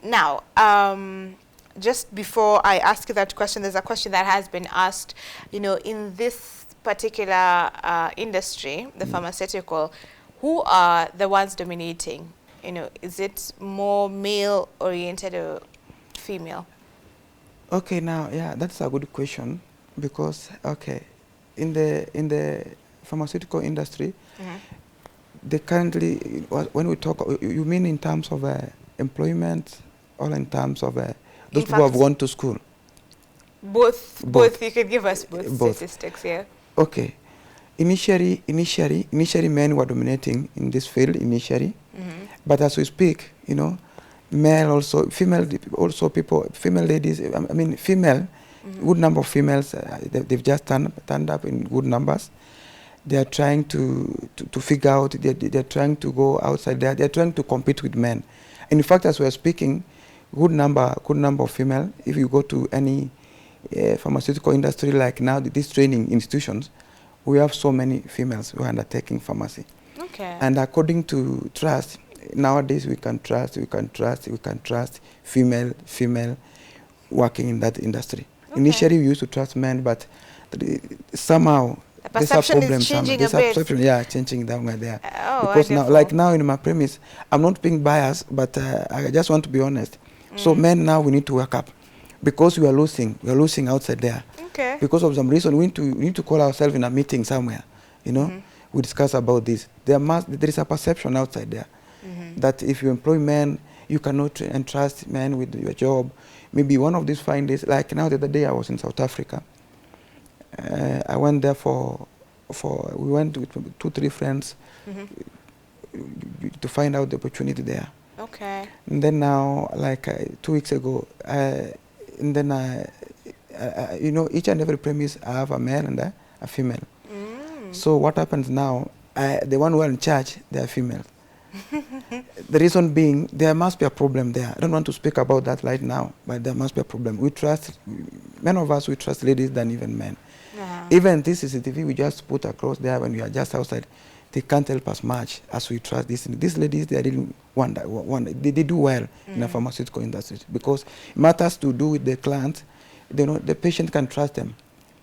Now, just before I ask you that question, there's a question that has been asked, in this particular industry, the pharmaceutical, who are the ones dominating? Is it more male oriented or female? Okay, now, yeah, that's a good question because, okay, in the pharmaceutical industry, they currently, when we talk, you mean in terms of employment or in terms of those In people who have fact, gone to school? both. You can give us both statistics here. Okay. Initially, men were dominating in this field initially, but as we speak, male also, female also people, female ladies. I mean, female, good number of females. They've just turned up in good numbers. They are trying to figure out. They're trying to go outside. They're trying to compete with men. And in fact, as we're speaking, good number of female. If you go to any pharmaceutical industry like now, these training institutions, we have so many females who are undertaking pharmacy. Okay. And according to trust, nowadays we can trust female working in that industry. Okay. Initially we used to trust men, but somehow the perception is changing a bit. Changing down there. Oh, because wonderful. now in my premise, I'm not being biased, but I just want to be honest. So men now we need to wake up, because we are losing outside there. Okay. Because of some reason, we need to call ourselves in a meeting somewhere. We discuss about this. There is a perception outside there that if you employ men, you cannot entrust men with your job. Maybe one of these fine days, like now the other day I was in South Africa. I went there we went with 2-3 friends to find out the opportunity there. Okay. And then now, like 2 weeks ago, and then each and every premise I have a male and a female. So what happens now, the one who are in charge, they are female. The reason being, there must be a problem there. I don't want to speak about that right now, but there must be a problem. Many of us, we trust ladies than even men. Even this CCTV we just put across there when we are just outside, they can't help us much as we trust this. These ladies, they really they do well in the pharmaceutical industry, because it matters to do with the client. The patient can trust them.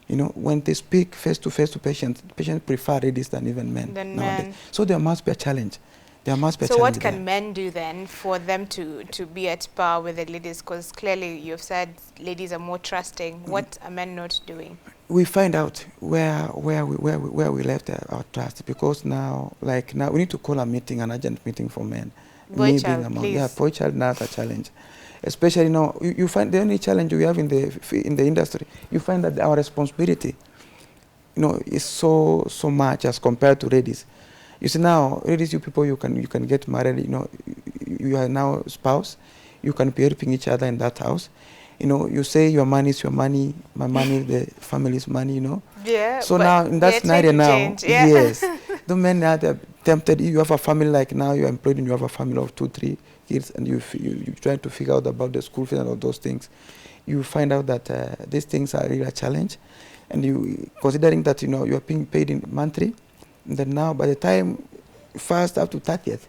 When they speak face to patients prefer ladies than even men nowadays. So there must be a challenge. So what can men do then for them to be at par with the ladies? Because clearly you've said ladies are more trusting. What are men not doing? We find out where we left our trust, because now we need to call a meeting, an urgent meeting for men. Boy child, please. Yeah, boy child, now a challenge. Especially now, you find the only challenge we have in the industry. You find that our responsibility, is so much as compared to ladies. You see now, ladies, you people, you can get married. You are now spouse. You can be helping each other in that house. You say your money is your money, my money is the family's money. Yeah. So now in that scenario now, yes, the men are tempted. You have a family, like now you are employed and you have a family of 2-3 kids, and you try to figure out about the school fees and all those things. You find out that these things are really a challenge, and you considering that you are being paid in monthly. And then now, by the time first up to 30th,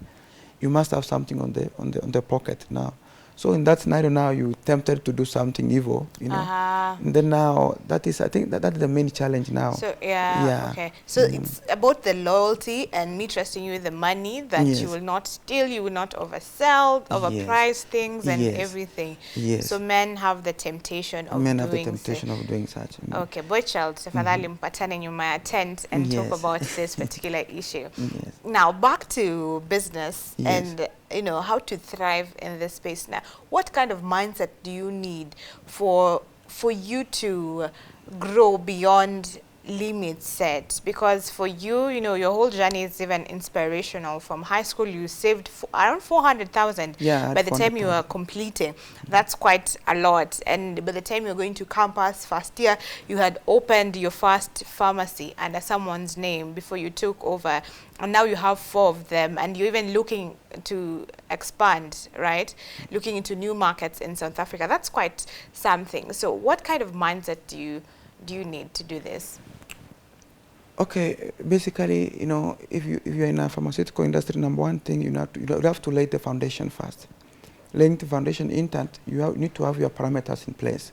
you must have something on the pocket now. So in that scenario now, you're tempted to do something evil, And then now, I think that's the main challenge now. So okay. So it's about the loyalty and me trusting you with the money, that you will not steal, you will not oversell, overprice things and everything. Yes. So men have the temptation of doing such. Okay, boy child, tafadhali mpatane nyuma ya tent and talk about this particular issue. Yes. Now back to business and how to thrive in this space now. What kind of mindset do you need for you to grow beyond limits set? Because for you, your whole journey is even inspirational. From high school, you saved around 400,000. Yeah, by the time you are completing, that's quite a lot. And by the time you're going to campus first year, you had opened your first pharmacy under someone's name before you took over. And now you have 4 of them, and you're even looking to expand, right? Looking into new markets in South Africa. That's quite something. So what kind of mindset do you need to do this? Okay, basically, if you're in a pharmaceutical industry, number one thing you have to lay the foundation first. laying the foundation intact, you need to have your parameters in place.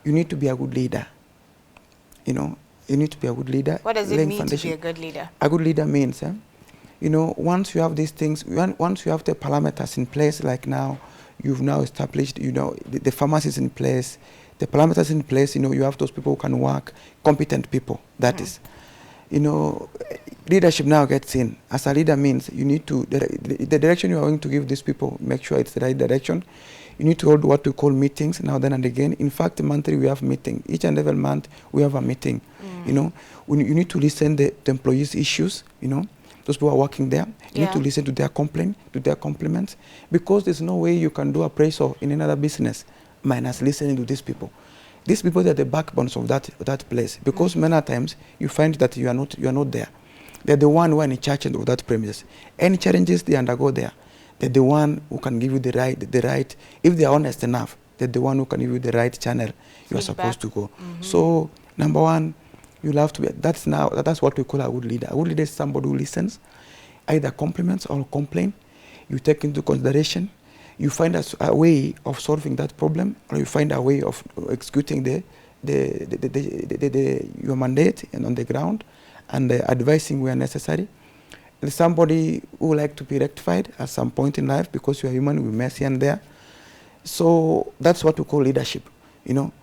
You need to be a good leader. You know, you need to be a good leader. What does it mean to be a good leader? A good leader means, you know, once you have these things, once you have the parameters in place, like now, you've now established, you know, the pharmacy is in place, the parameters in place, you know, you have those people who can work, competent people, that is. You know, leadership now gets in. As a leader means you need to, the direction you are going to give these people, make sure it's the right direction. You need to hold what we call meetings now, then and again. In fact, monthly we have meeting. Each and every month we have a meeting. You know, you need to listen to the employees' issues, you know. Those people are working there. You need to listen to their complaint, to their compliments, because there's no way you can do appraisal in another business minus listening to these people. These people are the backbones of that place, because many times you find that you are not there. They're the one who are in charge of that premises. Any challenges they undergo there, they're the one who can give you the right. If they are honest enough, they're the one who can give you the right channel you are supposed to go. So number one, you'll have to be. That's what we call a good leader. A good leader is somebody who listens, either compliments or complain. You take into consideration. You find a way of solving that problem, or you find a way of executing your mandate and on the ground, and advising where necessary. There's somebody who like to be rectified at some point in life, because you are human, we mess here and there. So that's what we call leadership. You know,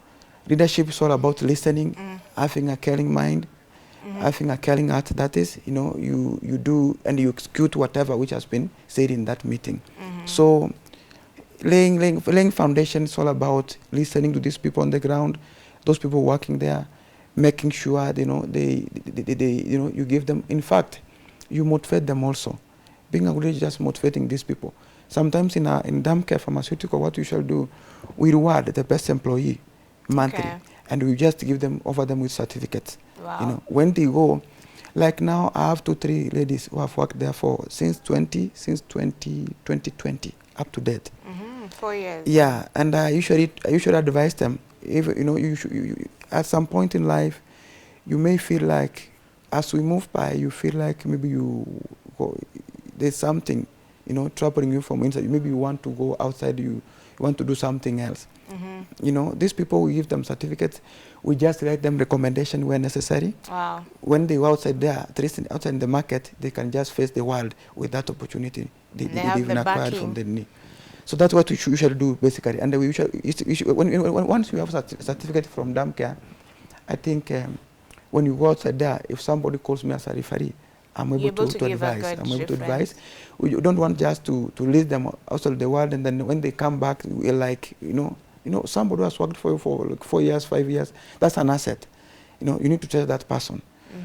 leadership is all about listening, having a caring mind, having a caring heart. That is, you know, you do and you execute whatever which has been said in that meeting. So laying foundation is all about listening to these people on the ground, those people working there, making sure you know they you know, you give them. In fact, you motivate them also. Being a good leader is just motivating these people. Sometimes in Damcare Pharmaceutical, what we shall do, we reward the best employee monthly, and we just offer them with certificates. Wow. You know, when they go, like now I have 2-3 ladies who have worked there since 2020 up to date. 4 years. Yeah, and I usually advise them, if you know, you at some point in life, you may feel like, as we move by, you feel like maybe there's something, you know, troubling you from inside. Maybe you want to go outside. You want to do something else. You know, these people, we give them certificates. We just write them recommendation where necessary. Wow. When they go outside there, at least outside in the market, they can just face the world with that opportunity they've acquired from the knee. So that's what we usually do, basically. And we once you have a certificate from Damcare, I think when you go outside there, if somebody calls me as a referee, I'm able to advise. I'm able to advise. We don't want just to lead them outside the world, and then when they come back, we're like, you know, somebody who has worked for you for like 4 years, 5 years, that's an asset. You know, you need to tell that person.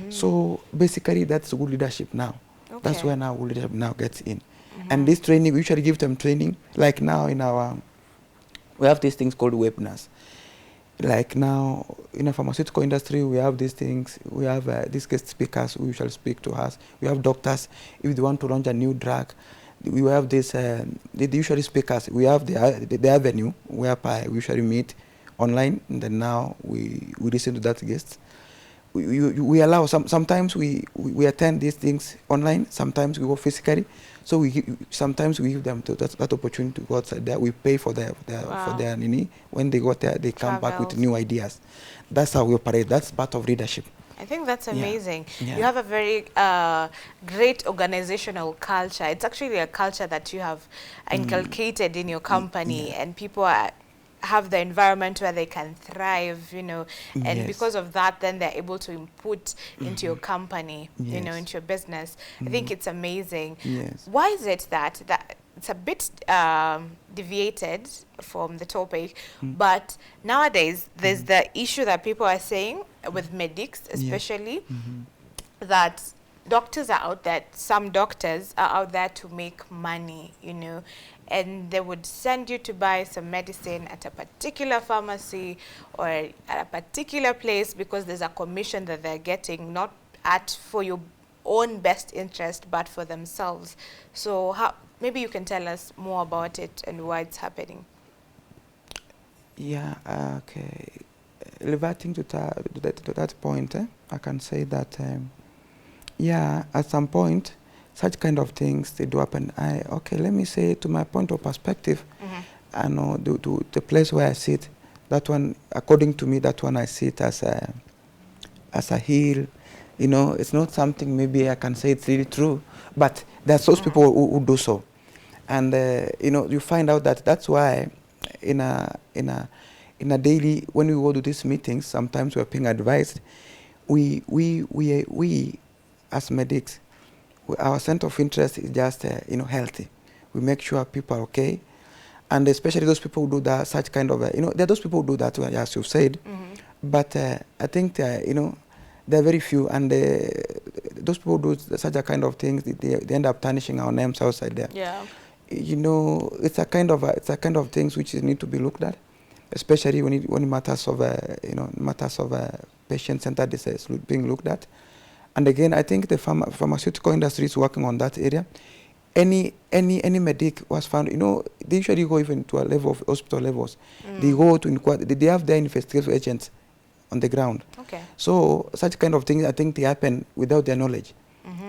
So basically, that's good leadership now. That's where now good leadership now gets in. And this training, we usually give them training. Like now we have these things called webinars. Like now in the pharmaceutical industry, we have these things. We have these guest speakers who usually speak to us. We have doctors if they want to launch a new drug. We have this. The usually speakers. We have the avenue whereby we usually meet online, and then now we listen to that guest. We allow sometimes we attend these things online. Sometimes we go physically. So sometimes we give them that opportunity to go outside there. We pay for their nini. When they go there, they come back with new ideas. That's how we operate. That's part of leadership. I think that's amazing. Yeah. You have a very great organizational culture. It's actually a culture that you have inculcated in your company, and people have the environment where they can thrive, you know, and because of that, then they're able to input into your company, you know, into your business. I think it's amazing. Why is it that it's a bit deviated from the topic, but nowadays there's the issue that people are saying with medics, especially, that doctors are out there, some doctors are out there to make money, you know, and they would send you to buy some medicine at a particular pharmacy or at a particular place because there's a commission that they're getting, not for your own best interest, but for themselves. So maybe you can tell us more about it and why it's happening. Yeah, okay. Reverting to that point, I can say that, yeah, at some point, such kind of things, they do happen. Let me say, to my point of perspective, I know the place where I sit, that one, according to me, that one I sit as a heel. You know, it's not something maybe I can say it's really true, but there's those people who do so. And you know, you find out that that's why in a daily, when we go to these meetings, sometimes we're being advised, we as medics, our center of interest is just you know, healthy. We make sure people are okay, and especially those people who do that, such kind of you know, there are those people who do that, as you've said, but I think you know, there are very few, and those people who do such a kind of things, they end up tarnishing our names outside there. Yeah. You know, it's a kind of things which need to be looked at, especially when it matters of you know, matters of patient-centered disease being looked at. And again, I think the pharmaceutical industry is working on that area. Any medic was found, you know, they usually go even to a level of hospital levels. They go to inquire, they have their investigative agents on the ground. Okay. So such kind of things, I think they happen without their knowledge.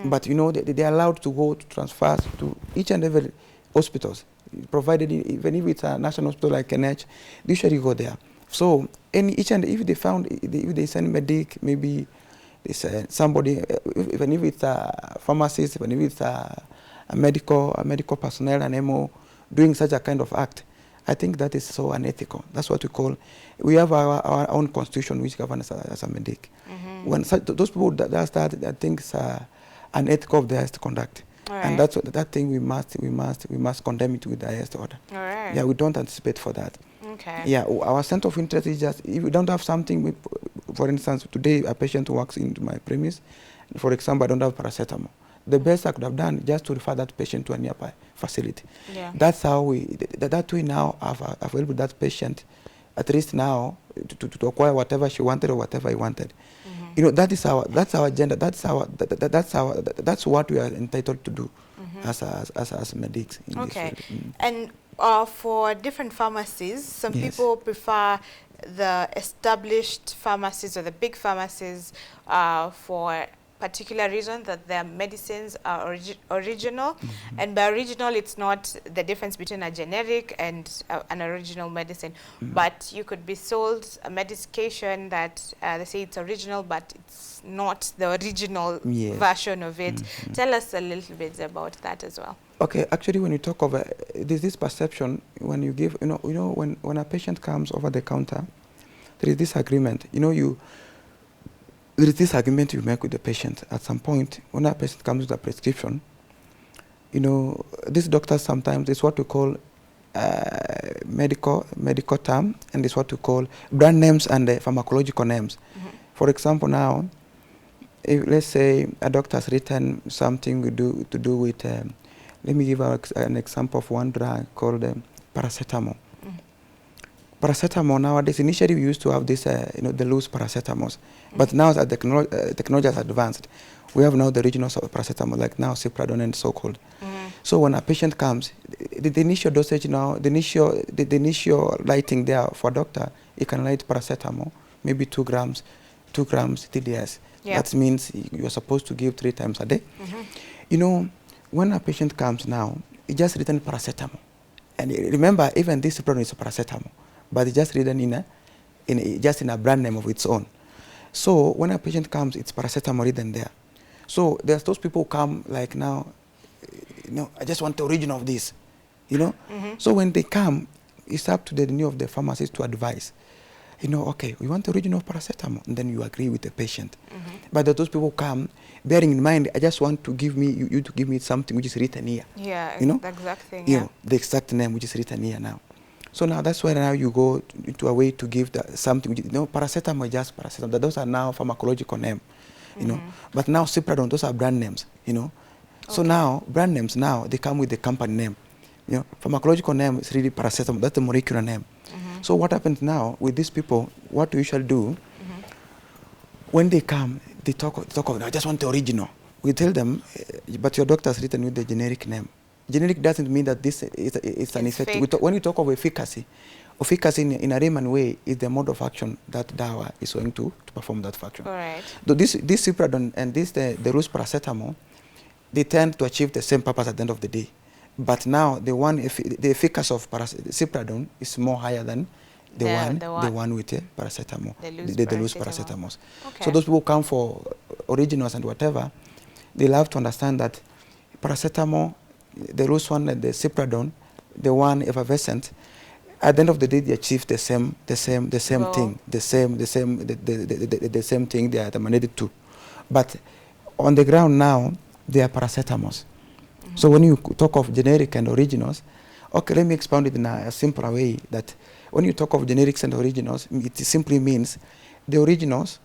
But you know, they are allowed to go to transfers to each and every hospitals, provided even if it's a national hospital like NH, they usually go there. So if they found, if they send medic, maybe they send somebody, even if it's a pharmacist, even if it's a medical personnel, an MO, doing such a kind of act, I think that is so unethical. That's what we call, we have our own constitution which governs as a medic. When those people that start, I think it's unethical of their conduct. Right. And that's that thing we must condemn it with the highest order. All right. Yeah, we don't anticipate for that. Okay. Yeah, our center of interest is just, if we don't have something, for instance, today a patient walks into my premise, for example, I don't have paracetamol. The best I could have done is just to refer that patient to a nearby facility. Yeah. That's how that we now have available that patient, at least now, to acquire whatever she wanted or whatever he wanted. You know, that's our agenda. That's what we are entitled to do as medics. In Okay. this field. And for different pharmacies, some Yes. people prefer the established pharmacies or the big pharmacies for particular reason that their medicines are original. And by original, it's not the difference between a generic and an original medicine. But you could be sold a medication that they say it's original, but it's not the original Yes. version of it. Tell us a little bit about that as well. Okay, actually, when you talk of there's this perception when you give, when a patient comes over the counter, there is this agreement. There is this agreement you make with the patient. At some point, when a patient comes with a prescription, these doctors sometimes, it's what we call medical term, and it's what we call brand names and pharmacological names. For example, now, if, let's say a doctor has written something to do with, let me give an example of one drug called paracetamol. Paracetamol nowadays, initially we used to have this, the loose paracetamols. But now as the technology has advanced, we have now the original paracetamol, like now Cipradone and so-called. So when a patient comes, the initial dosage now, the initial lighting there for a doctor, you can light paracetamol, maybe 2 grams TDS. Yeah. That means you're supposed to give 3 times a day. When a patient comes now, it's just written paracetamol. And remember, even this Cipradone is a paracetamol, but it's just written in a brand name of its own. So when a patient comes, it's paracetamol written there. So there's those people who come like now, I just want the origin of this, So when they come, it's up to the new of the pharmacist to advise, okay, we want the origin of paracetamol, and then you agree with the patient. But those people come, bearing in mind, I just want to give me, you to give me something which is written here. Yeah, the exact thing. The exact name which is written here now. So now that's why now you go to a way to give something, paracetamol is just paracetamol. Those are now pharmacological name, But now Cipradone, those are brand names, So now, brand names now, they come with the company name. Pharmacological name is really paracetamol, that's the molecular name. So what happens now with these people, what we usually do, when they come, they talk of, I just want the original. We tell them, but your doctor has written with the generic name. Generic doesn't mean that this is an effect. When you talk of efficacy in a layman way is the mode of action that dawa is going to perform that function. All right. So this Cipradone and the loose paracetamol, they tend to achieve the same purpose at the end of the day. But now the the efficacy of Cipradone is more higher than the one with paracetamol, the loose paracetamol. Okay. So those people come for originals and whatever, they'll have to understand that paracetamol, the loose one, and the Cipradone, the one effervescent, at the end of the day, they achieve the same thing, the same thing they are mandated to. But on the ground now, they are paracetamols. So when you talk of generic and originals, okay, let me expound it in a simpler way, that when you talk of generics and originals, it simply means the originals,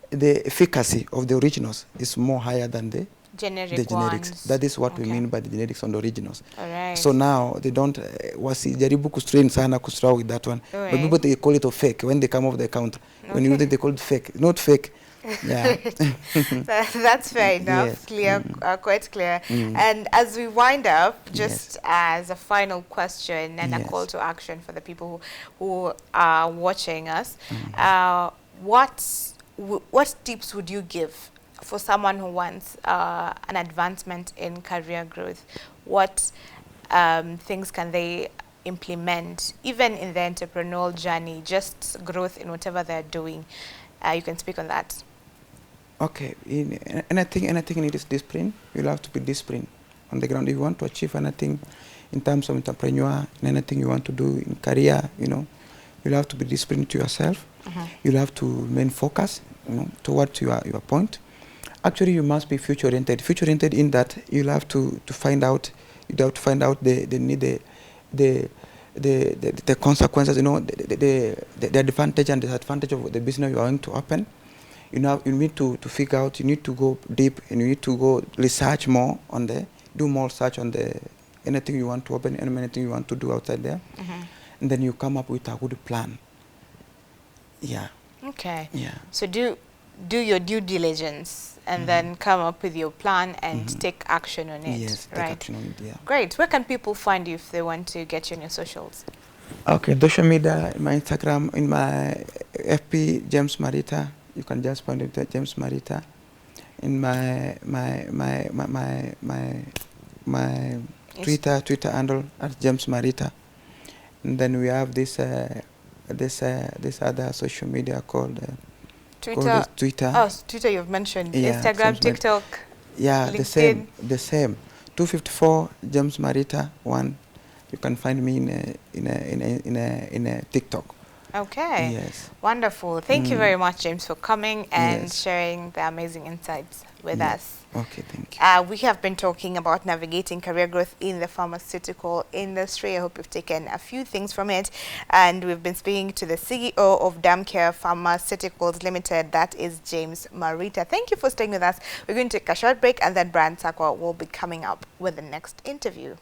the efficacy of the originals is more higher than the generics. Ones. That is what we mean by the generics and the originals. All right. So now they don't wasijaribu kustrain sana kustra with that one. Right. But people, they call it a fake when they come off the counter. Okay. When you think they call it fake, not fake. Yeah. That's fair enough. Yes. Clear, quite clear. And as we wind up, just as a final question and a call to action for the people who are watching us, what tips would you give for someone who wants an advancement in career growth? What things can they implement, even in their entrepreneurial journey, just growth in whatever they're doing? You can speak on that. Okay, anything needs discipline. You'll have to be disciplined on the ground. If you want to achieve anything in terms of entrepreneur, and anything you want to do in career, you'll have to be disciplined to yourself. You'll have to remain focused, towards your point. Actually, you must be future-oriented. Future-oriented in that you'll have to find out. You have to find out the consequences. The advantage and disadvantage of the business you are going to open. You need to figure out. You need to go deep, and you need to go research more on do more research on anything you want to open, anything you want to do outside there, and then you come up with a good plan. Yeah. Okay. Yeah. So do your due diligence and then come up with your plan and take action on it. Yes, take action on it, yeah. Great. Where can people find you if they want to get you on your socials? Okay, social media, my Instagram, in my FP, James Mariita. You can just find it at James Mariita. In my Twitter handle at James Mariita. And then we have this other social media called Twitter. Oh, Twitter you've mentioned. Yeah, Instagram, TikTok. Yeah, LinkedIn. the same. 254 James Mariita 1. You can find me in a TikTok. Okay. Yes. Wonderful. Thank you very much, James, for coming and sharing the amazing insights with us. Okay, thank you. We have been talking about navigating career growth in the pharmaceutical industry. I hope you've taken a few things from it. And we've been speaking to the CEO of Damcare Pharmaceuticals Limited. That is James Mariita. Thank you for staying with us. We're going to take a short break, and then Brian Sakwa will be coming up with the next interview.